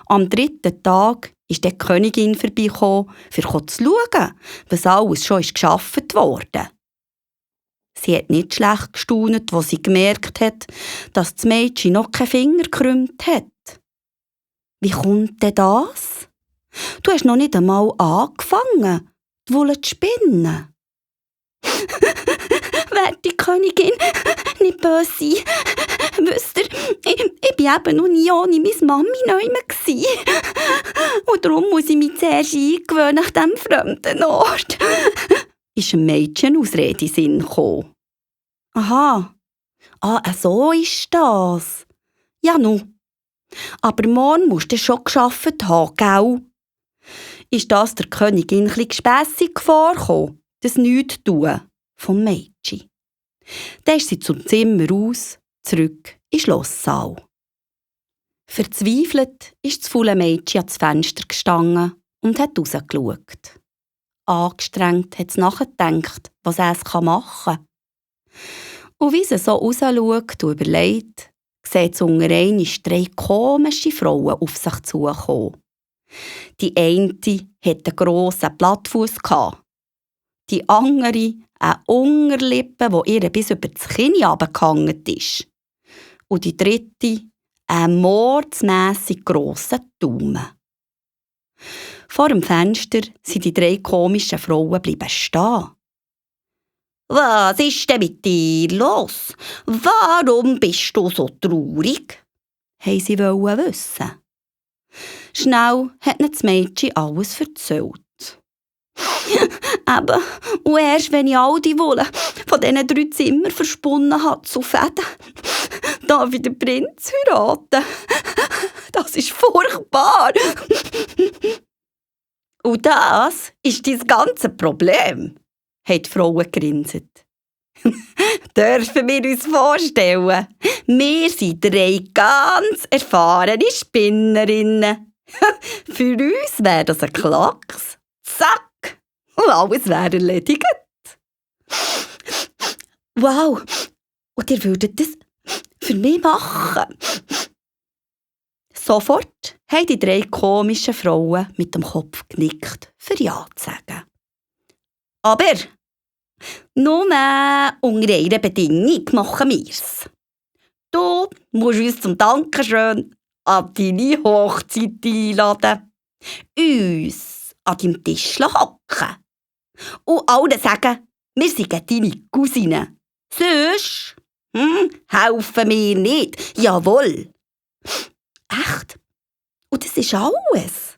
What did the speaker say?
Am 3. Tag ist die Königin vorbeigekommen, um zu schauen, was alles schon geschaffen wurde. Sie hat nicht schlecht gestaunt, als sie gemerkt hat, dass das Mädchen noch keinen Finger gekrümmt hat. Wie kommt denn das? Du hast noch nicht einmal angefangen, die Wolle zu spinnen. Werte Königin, nicht böse sein. Wisst ihr, ich war eben noch nie ohne meine Mami neu. Und darum muss ich mich zuerst eingewöhnen nach diesem fremden Ort. Ist ein Mädchen Ausrede in den Sinn gekommen. Aha, so ist das. Ja, nun. Aber morgen musst du schon gearbeitet haben, gell? Ist das der Königin ein bisschen gespässig vorgekommen, das Nichtstun vom Mädchen? Dann ist sie zum Zimmer raus, zurück in den Schlosssaal. Verzweifelt ist das faule Mädchen ans Fenster gestanden und hat rausgeschaut. Angestrengt hat es nachgedacht, was es machen kann. Und wie sie so rausschaut und überlegt, sieht es unter einmal 3 komische Frauen auf sich zukommen. Die eine hatte einen grossen Plattfuss, die andere eine Unterlippe, die ihr bis über das Kinn heruntergehangen ist. Und die dritte einen mordsmässig grossen Daumen. Vor dem Fenster sind die 3 komischen Frauen bleiben stehen. «Was ist denn mit dir los? Warum bist du so traurig?» wollten sie wissen. Schnell hat ihnen das Mädchen alles erzählt. Eben, und erst wenn ich all die Wolle von diesen 3 Zimmern versponnen habe zu Fäden, darf ich den Prinz heiraten. Das ist furchtbar. Und das ist dein ganze Problem, haben die Frauen gegrinset. Dürfen wir uns vorstellen, wir sind 3 ganz erfahrene Spinnerinnen. Für uns wäre das ein Klacks. Zack! Und alles wäre erledigt. Wow! Und ihr würdet das für mich machen? Sofort haben die 3 komischen Frauen mit dem Kopf genickt, für Ja zu sagen. Aber nur unter einer Bedingung machen wir's. Du musst uns zum Dankeschön an deine Hochzeit einladen, uns an deinem Tisch hocken und allen sagen, wir sind deine Cousine. Sonst helfen wir nicht. Jawohl. Echt? Und das ist alles?